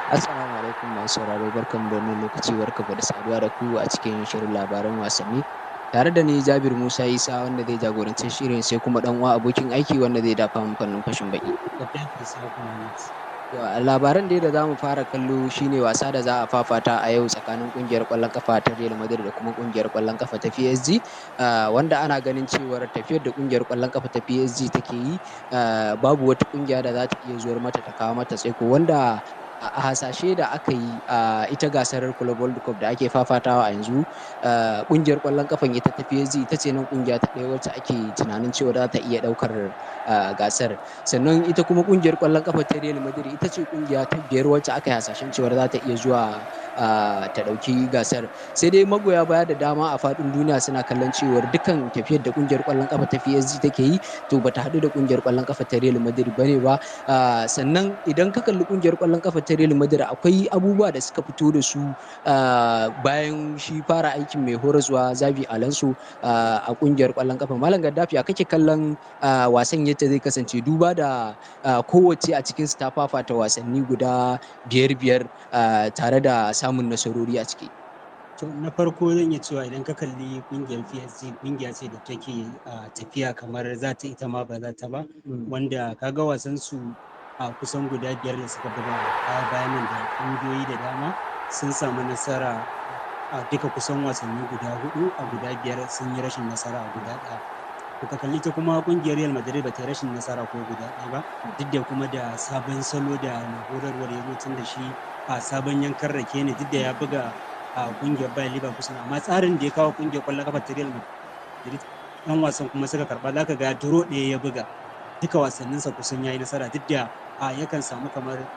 Assalamu alaikum masu sauraro, barkanmu da wannan lokaci, barkanmu da saduwa da ku a cikin shirin labaran wasanni. Tare da ni Jabir Musa Isa wanda zai jagoranci shirin, sai kuma dan uwa abokin aiki wanda zai dafa min fannin fashin baki. Gaddafi Ishaku Muhammad. Labaran dai da za mu fara kallo shine wasa da za a fafata a yau tsakanin kungiyar ƙwallon kafa ta Real Madrid da kuma kungiyar ƙwallon kafa ta PSG, wanda ana ganin cewar tafiyar da kungiyar ƙwallon kafa ta PSG take yi, babu wata kungiya da za ta iya zuwar mata ta kawo mata tsaiko, wanda a hasashe da aka yi a ita gasar Club World Cup da ake fafatawa a yanzu, kungiyar ƙwallon kafan ita ta PSG ita ce nan kungiya ta ɗaya wacce ake tunanin cewa za ta iya ɗaukar gasar. Sannan ita kuma kungiyar ƙwallon kafa ta Real Madrid ita ce kungiya ta biyar wacce aka yi hasashen cewa za ta iya zuwa ta ɗauki gasar. Sai dai magoya baya da dama a faɗin duniya suna kallon cewar dukkan tafiyar da kungiyar ƙwallon kafa ta PSG take yi to bata haɗu da kungiyar ƙwallon kafa ta Real Madrid bane ba. Sannan idan ka kalli kungiyar ƙwallon kafa ta Real Madrid akwai abubuwa da suka fito da su bayan shi fara aikin mai horaswa Xabi Alonso a kungiyar ƙwallon kafa. Malam Gaddafi, a kake kallon wasan yadda zai kasance, duba da kowace a cikin su ta fafata wasanni guda biyar tare da samun nasarori a ciki. To na farko zan iya cewa idan ka kalli kungiyar PSG kungiya ce da take tafiya kamar za ta ita ma ba za ta ba, wanda kaga wasan su a kusan guda biyar da suka buga bayan nan da kungiyoyi da dama sun samu nasara a duka kusan wasanni guda hudu, a guda biyar sun yi rashin nasara a guda ɗaya. Ka kalli ta kuma kungiyar Real Madrid ba ta yi rashin nasara ko guda ɗaya ba, duk da kuma da sabon salo da mai horarwar ya zo tun da shi a sabon yankan rake ne, duk da ya buga a kungiyar Bayer Leverkusen, amma tsarin da ya kawo kungiyar kwallon kafa ta Real Madrid yan wasan kuma suka karba, zaka ga duro ɗaya ya buga duka wasanninsa kusan yayi nasara, duk da yakan samu kamar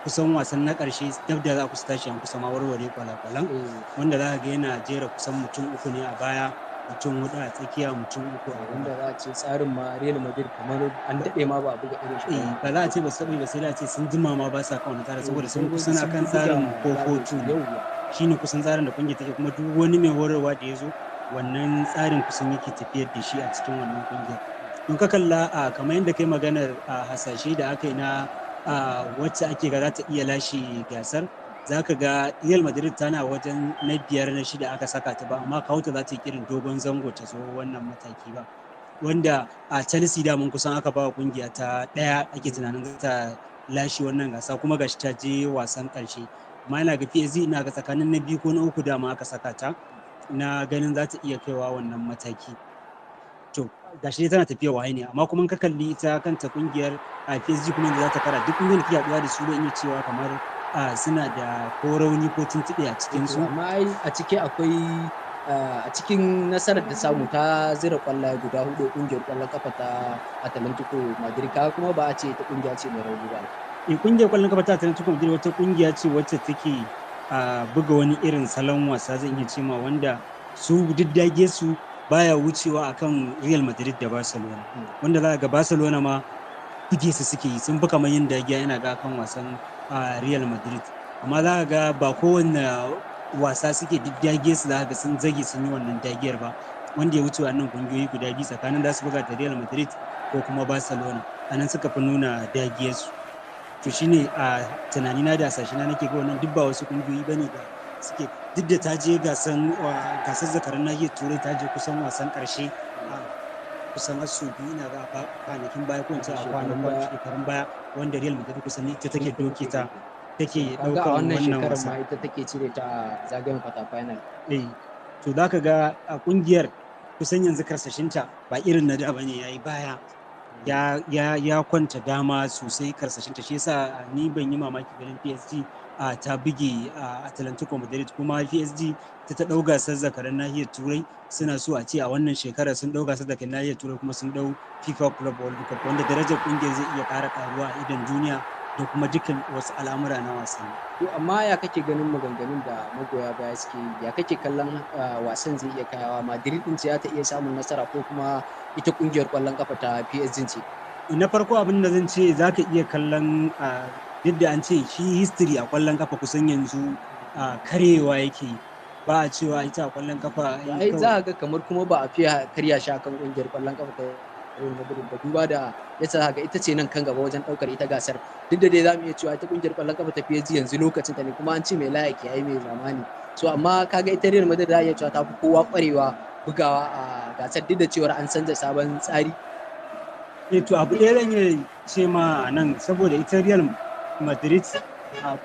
kusan wasan na ƙarshe dab da za ku tashi an kusa ma warware kwala-kwalan, wanda za ga yana jera kusan mutum uku ne a baya, mutum hudu a tsakiya, mutum uku a wanda za a ce tsarin ma Real Madrid kamar an daɗe ma ba a buga irin shi ba za a ce ba su ba, sai da ce sun jima ma ba sa kawo tare, saboda sun kusan akan tsarin 4-4-2 shine kusan tsarin da kungiyar take, kuma duk wani mai horarwa da ya zo wannan tsarin kusan yake tafiyar da shi a cikin wannan kungiyar. Don ka kalla kamar yadda kai maganar hasashe da aka yi na wacce ake ga za ta iya lashe gasar, za ka ga Real Madrid tana wajen na biyar na shida aka saka ta ba, amma kawuta za ta yi irin dogon zango ta zo wannan mataki ba, wanda a Chelsea da mun kusan aka ba wa kungiya ta ɗaya ake tunanin za ta lashe wannan gasa, kuma gashi ta je wasan ƙarshe. Amma ina ga PSG ina ga tsakanin na biyu ko na uku dama aka saka ta, na ganin za ta iya kaiwa wannan mataki. To gashi dai tana tafiya waye ne, amma kuma ka kalli ita kanta kungiyar PSG kuma da za ta kara, duk kungiyar da ke haɗuwa da su zan iya cewa kamar suna da ko rauni ko tuntuɓe a cikin su. Amma a ciki akwai a cikin nasarar da samu ta zira kwallaye guda hudu kungiyar kwallon kafa ta Atlantico Madrid, ka kuma ba a ce ta kungiya ce mai rauni ba. Kungiyar kwallon kafa ta Atlantico Madrid wata kungiya ce wacce take buga wani irin salon wasa zan iya cewa, wanda su diddage su baya wucewa akan Real Madrid da Barcelona, wanda za ga Barcelona ma buge su suke yi, sun fi kamar yin dagiya yana ga kan wasan Real Madrid, amma za ga ba kowanne wasa suke diddage su, za ga sun zage sun yi wannan dagiyar ba, wanda ya wuce wannan kungiyoyi guda biyu tsakanin da su buga da Real Madrid ko kuma Barcelona, anan suka fi nuna dagiyar su. To shine a tunanina da hasashena nake ga wannan duk ba wasu kungiyoyi bane da suke, duk da ta je gasar zakaran nahiyar turai, ta je kusan wasan karshe kusan asu biyu ina ga kwanakin baya, ko in ce a shekarun baya, wanda Real Madrid kusan ita take doke ta, take daukan wannan wasa, ma ita take cire ta zagayen kwata final. To zaka ga a kungiyar kusan yanzu karsashinta ba irin na da bane, yayi baya, ya kwanta dama sosai karsashinta, shi yasa ni ban yi mamaki ganin PSG ta buge Atlantico Madrid, kuma PSG ta dau gasar zakaran nahiyar turai, suna so a ce a wannan shekara sun dau gasar zakaran nahiyar turai kuma sun dau FIFA Club World Cup, wanda darajar kungiyar zai iya ƙara karuwa a idan duniya da kuma dukkan wasu al'amura na wasanni. To amma ya kake ganin maganganun da magoya baya suke yi, ya kake kallon wasan zai iya kayawa, Madrid din ce za ta iya samun nasara ko kuma ita kungiyar kwallon kafa ta PSG ce? Na farko abin da zan ce, za ka iya kallon duk da an ce shi history a kwallon kafa kusan yanzu karewa yake, ba a cewa ita a kwallon kafa ai za ga kamar kuma ba a fiya karya shi akan kungiyar kwallon kafa ta Real Madrid ba, duba da yadda ga ita ce nan kan gaba wajen ɗaukar ita gasar. Duk da dai za mu iya cewa ita ƙungiyar ƙwallon ƙafa ta PSG yanzu lokacin ta ne, kuma an ce mai layaki yayi mai zamani. So amma kaga ita Real Madrid za a iya cewa ta fi kowa ƙwarewa bugawa a gasar, duk da cewar an canza sabon tsari. To abu ɗaya zan iya ce ma nan, saboda ita Real Madrid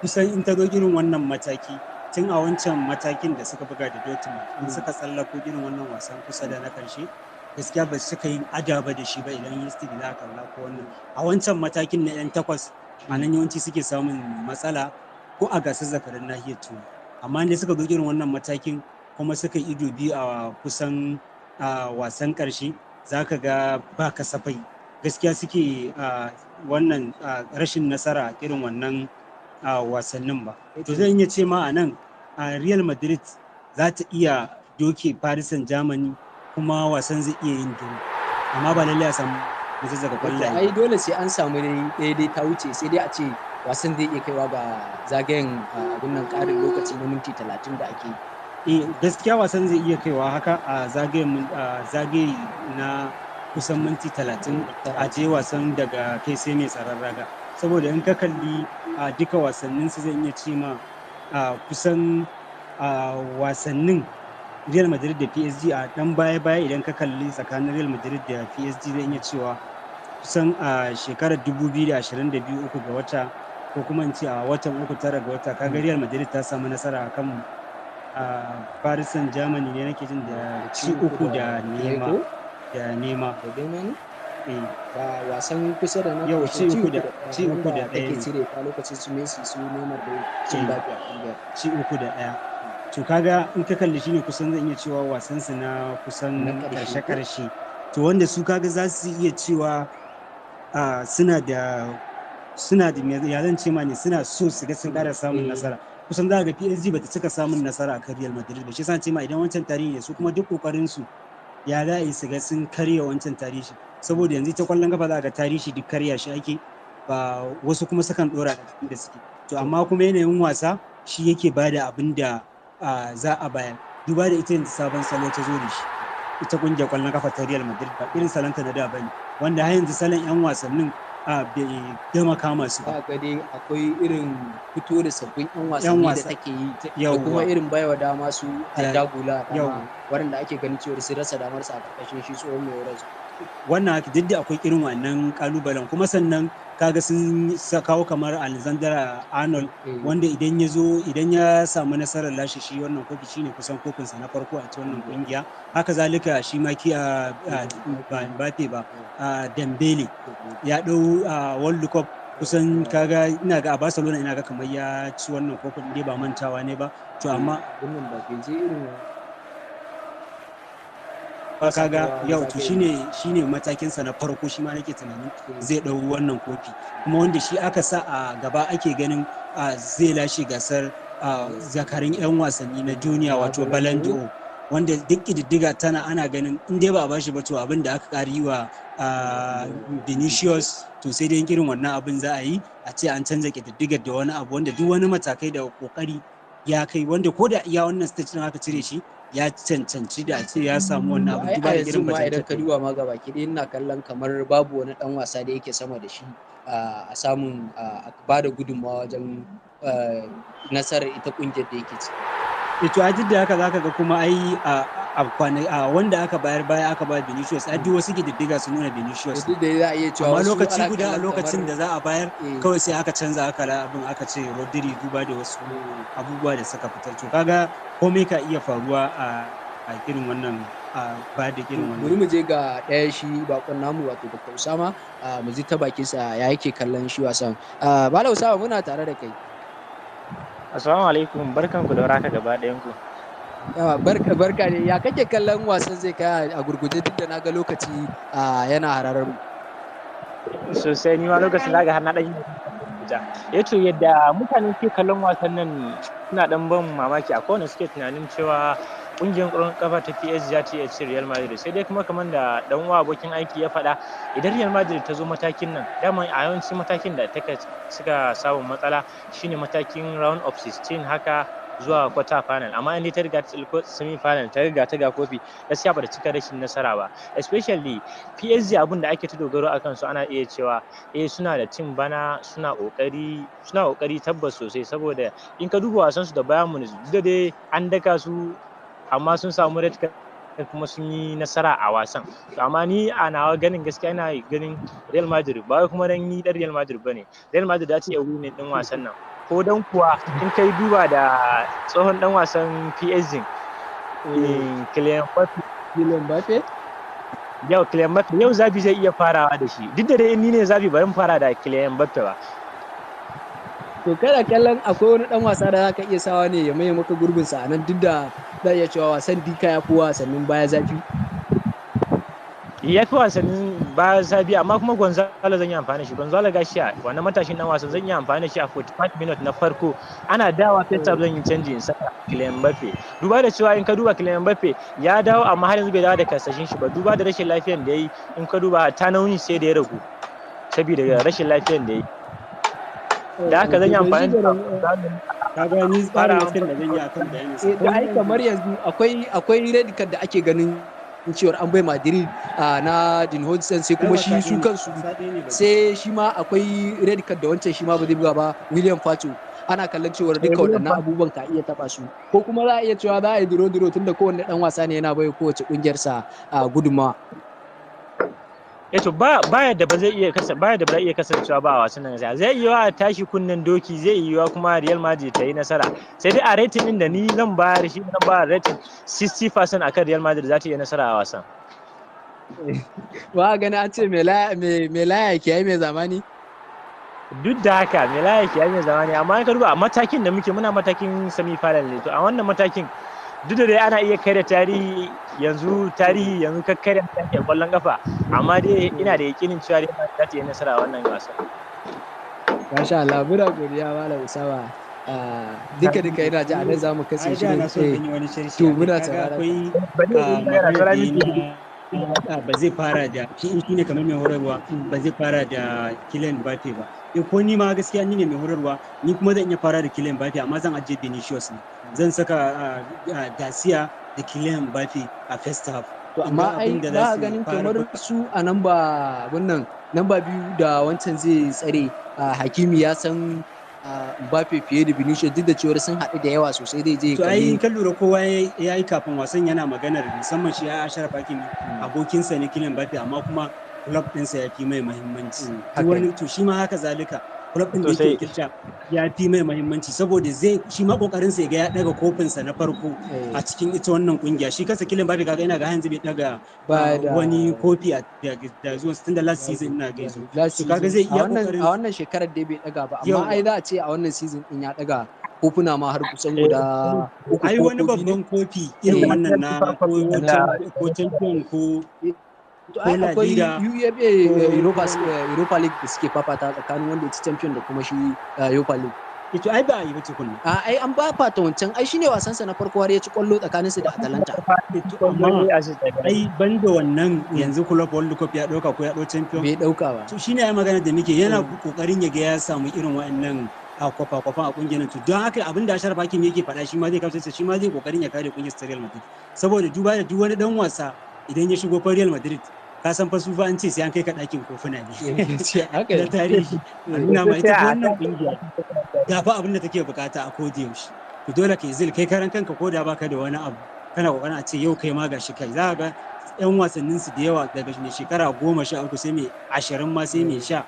kusan in ta zo irin wannan mataki, tun a wancan matakin da suka buga da Dortmund, in suka tsallako irin wannan wasan kusa da na karshe, gaskiya ba su suka yi adaba da shi ba idan yi stick za a kalla ko wannan. A wancan matakin na 'yan takwas, a nan yawanci suke samun matsala ko a gasar zakarin nahiyar Turai. Amma ne suka zo irin wannan matakin kuma suka yi ido biyu a kusan wasan karshe, za ka ga ba kasafai gaskiya suke wannan rashin nasara irin wannan wasannin ba. To zan iya ce ma a nan Real Madrid za ta iya doke Paris Saint-Germain, kuma wasan zai iya yin duru, amma ba lallai a samu zazzaga kwallaye. Ai dole sai an samu dai ta wuce, sai dai a ce wasan zai iya kaiwa ga zagayen abin nan ƙarin lokaci na minti 30 da ake yi. Gaskiya wasan zai iya kaiwa haka a zagaye na kusan minti 30 a je wasan daga kai sai mai tsaron raga, saboda in ka kalli duka wasannin su zan iya ce ma kusan wasannin Real Madrid da PSG a dan baya idan ka kalli tsakanin Real Madrid da PSG zan iya cewa kusan a shekarar 2022 ga wata, ko kuma in ce a watan 9 ga wata, kaga Real Madrid ta samu nasara akan Paris Saint-Germain ne nake jin da ci 3 da nema. Ba wasan kusa da na yau ci 3 da ake cire ta lokacin su Messi su Neymar da cin bafi a kungiyar. Ci 3 da 1. To kaga in ka kalli shine kusan zan iya cewa wasan su na kusan karshe. To wanda su kaga za su iya cewa suna da ya zan ce ma ne, suna so su ga sun ƙara samun nasara. Kusan za ga PSG bata cika samun nasara akan Real Madrid ba, shi yasa ce ma idan wancan tarihi ne, su kuma duk kokarin su ya za a yi su ga sun karya wancan tarihi, saboda yanzu ta kwallon kafa za ga tarihi duk karya shi ake, ba wasu kuma sukan dora da suke. To amma kuma yanayin wasa shi yake bada abin da za a bayar, duba da ita yanzu sabon salo ta zo da shi, ita kungiyar kwallon kafa ta Real Madrid ba irin salonta na da bane, wanda har yanzu salon 'yan wasannin bai gama kama su ba. Ga dai akwai irin fito da sabbin 'yan wasanni da take yi, da kuma irin baiwa dama su Dagula dama, waɗanda ake ganin cewa sun rasa damar su a ƙarƙashin shi tsohon mai horar. Wannan duk da akwai irin wannan kalubalen, kuma sannan kaga sun kawo kamar Alexander Arnold, wanda idan ya samu nasarar lashe shi wannan kofi, shine kusan kofinsa na farko a cikin wannan kungiya. Haka zalika shi ma Mbappe Dembele ya dau World Cup, kusan kaga ina ga a Barcelona ina ga kamar ya ci wannan kofin dai ba mantawa ne ba. To amma wannan ba ke je irin kaga yau to shine matakin sa na farko, shi ma nake tunanin zai dau wannan kofi, kuma wanda shi aka sa a gaba ake ganin zai lashe gasar zakarin 'yan wasanni na duniya, wato Ballon d'Or, wanda duk ƙididdiga ana ganin in dai ba a bashi ba, to abin da aka ƙara yi wa Vinicius, to sai dai irin wannan abin za a yi, a ce an canza ƙididdigar da wani abu, wanda duk wani matakai da kokari ya kai, wanda ko da iya wannan stage din aka cire shi, ya cancanci da a ce ya samu wannan abu. Duba da irin bajin idan ka duba ma gaba ki ina kallon kamar babu wani dan wasa da yake sama da shi a samun ba da gudunmawa wajen nasarar ita kungiyar da yake ci. To a da haka zaka ga kuma ai wanda aka bayar baya aka ba Vinicius, a duk wasu gididdiga su nuna Vinicius, duk da za a iya cewa amma lokaci guda a lokacin da za a bayar kawai sai aka canza abin aka ce Rodri, duba da wasu abubuwa da suka fitar. To kaga komai ka iya faruwa a irin wannan ba da irin wannan. Mu je ga ɗaya shi bakon namu, wato Dr. Usama, mu ji ta bakin sa ya yake kallon shi wasan. Bala Usama, muna tare da kai. Assalamu alaikum, barkanku da warhaka gaba ɗayan ku. Yawa barka ne, ya kake kallon wasan zai kai a gurguje, duk da na ga lokaci yana hararar mu. Sosai, ni ma lokacin da ga har na ɗan yi to yadda mutane ke kallon wasan nan suna ɗan ban mamaki, akwai wanda suke tunanin cewa ƙungiyar ƙwallon ƙafa ta PSG za ta iya cin Real Madrid, sai dai kuma kamar da ɗan uwa abokin aiki ya faɗa, idan Real Madrid ta zo matakin nan, dama a yawancin matakin da suka samu matsala shine matakin round of 16 haka, zuwa quarter final, amma in dai ta riga ta tsallako semi final ta riga ta ga kofi gaskiya ba ta cika rashin nasara ba, especially PSG abin da ake ta dogaro akan su ana iya cewa suna da team bana suna ƙoƙari tabbas sosai, saboda in ka duba wasan su da Bayern Munich duk da dai an daka su amma sun samu red card kuma sun yi nasara a wasan. Amma ni a nawa ganin gaskiya ina ganin Real Madrid, ba wai kuma dan ni dan Real Madrid bane, Real Madrid za ta iya winning din wasan nan, ko dan kuwa in kai duba da tsohon dan wasan PSG Kylian Mbappe Kylian Mbappe yau Zabi zai iya farawa da shi, duk da dai ni ne Zabi bari mu fara da Kylian Mbappe ba. To kana kallon akwai wani dan wasa da zaka iya sawa ne ya maye maka gurbin sa anan, duk da za iya cewa wasan Dika ya fi wasannin baya zafi. Ya fi wasannin baya zafi, amma kuma Gonzalo zan yi amfani da shi. Gonzalo Garcia wannan matashin dan wasan zan yi amfani da shi a 45 minutes na farko, ana dawa first half zan yi canji in saka Kylian Mbappe. Duba da cewa in ka duba Kylian Mbappe ya dawo amma har yanzu bai dawo da kasashen shi ba, duba da rashin lafiyar da yayi, in ka duba ta nauyi sai da ya ragu saboda rashin lafiyar da yayi. Da haka zan yi amfani da kaga ni tsarin gaskiyar da zan yi akan bayanin sa. Da ai kamar yanzu akwai red card da ake ganin cewar an bai Madrid na Dean Hodgson, sai kuma shi su kansu sai shi ma akwai red card da wancan shi ma ba zai buga ba, William Fato. Ana kallon cewar duka waɗannan abubuwan ka iya taɓa su, ko kuma za a iya cewa za a yi duro tunda kowanne ɗan wasa ne yana bai kowace ƙungiyarsa gudunmawa. To ba yadda ba zai iya kasancewa ba a wasan nan, zai iya tashi kunnen doki, zai iya kuma Real Madrid ta yi nasara, sai dai a rating din da ni zan bayar shi zan ba rating 60% akan Real Madrid za ta iya nasara a wasan. Ba gani an ce me laya ke yi mai zamani. Duk da haka me laya ke yi mai zamani, amma in ka duba a matakin da muke muna matakin semi final ne, to a wannan matakin duk da dai ana iya kai da tarihi yanzu kakkarya tarihin kwallon kafa, amma dai ina da yakinin cewa Real Madrid za ta yi nasara a wannan gasar. Masha Allah, muna godiya Malam Usama. Duka yana ji a nan za mu kasance shi ne. To muna sauraron ba zai fara da shi ne kamar mai horarwa, ba zai fara da Kylian Mbappe ba. Ko ni ma gaskiya ni ne mai horarwa, ni kuma zan iya fara da Kylian Mbappe, amma zan ajiye Vinicius ne. Zan saka Garcia da Kylian Mbappe a first half. To amma ai ba ganin kamar su a namba biyu da wancan zai tsare, Hakimi ya san Mbappe fiye da Vinicius, duk da cewar sun haɗu da yawa sosai zai je. To ai kan lura kowa ya yi kafin wasan yana maganar, musamman shi ya Ashraf Hakimi abokinsa ne Kylian Mbappe, amma kuma club ɗinsa ya fi mai muhimmanci. To shi ma haka zalika club ɗin da yake kirta ya fi mai muhimmanci, saboda shi ma kokarin sa ya ga ya daga kofinsa na farko a cikin ita wannan kungiya. Shi kansa Kylian Mbappe kaga ina ga yanzu bai daga wani kofi da zuwa tun da last season ina ga yazo. To kaga zai iya kokarin a wannan shekarar dai bai daga ba, amma ai za a ce a wannan season din ya daga kofuna ma har kusan guda uku. Ai wani babban kofi irin wannan na ko champion ko akwai Europa League da suke fafata tsakanin wanda ya ci champion da kuma shi Europa League. Ito ai ba a yi ba tukunna. Ai an ba fata wancan, ai shine wasansa na farko har ya ci kwallo tsakanin su da Atalanta. Amma ai banda wannan yanzu Club World Cup ya dauka ko ya dau champion? Bai dauka ba. To shine ai magana da muke, yana kokarin ya ga ya samu irin wa'annan a kwafa-kwafan a kungiyar to don haka abin da Ashraf Hakimi yake faɗa shi ma zai kasance, shi ma zai kokarin ya kare kungiyar Real Madrid, saboda duba da duk wani dan wasa idan ya shigo fa Real Madrid ka san fa su fa an ce sai an kai ka ɗakin kofuna ne da tarihi a nuna ma ita wannan kungiya da fa abin da take bukata a koda yaushe. To dole kai zil kai karan kanka ko da baka da wani abu kana kokarin a ce yau kai ma gashi kai, za ka ga yan wasannin su da yawa daga shekara 13 sai mai 20 ma sai mai 10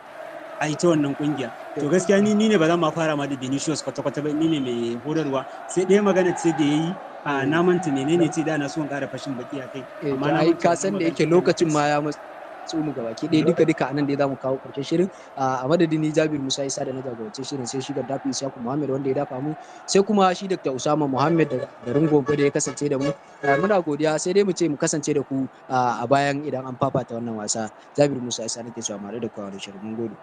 a ita wannan kungiya. To gaskiya ni ne ba za ma fara ma da Vinicius kwata-kwata ba, ni ne mai horarwa. Sai ɗaya magana ce da yayi a namanta menene ce da na so in ƙara fashin baki a kai, amma na ka san da yake lokacin ma ya matsu mu gabaki ɗaya duka anan da za mu kawo ƙarshen shirin. A madadin ni Jabir Musa Isa da na jagorance shirin, sai shi Gaddafi Isiyaku Muhammad wanda ya dafa mu, sai kuma shi Dr. Usama Muhammad da garin Gombe da ya kasance da mu. Muna godiya, sai dai mu ce mu kasance da ku a bayan idan an fafata wannan wasa. Jabir Musa Isa nake cewa mare da kowa da shirin, mun gode.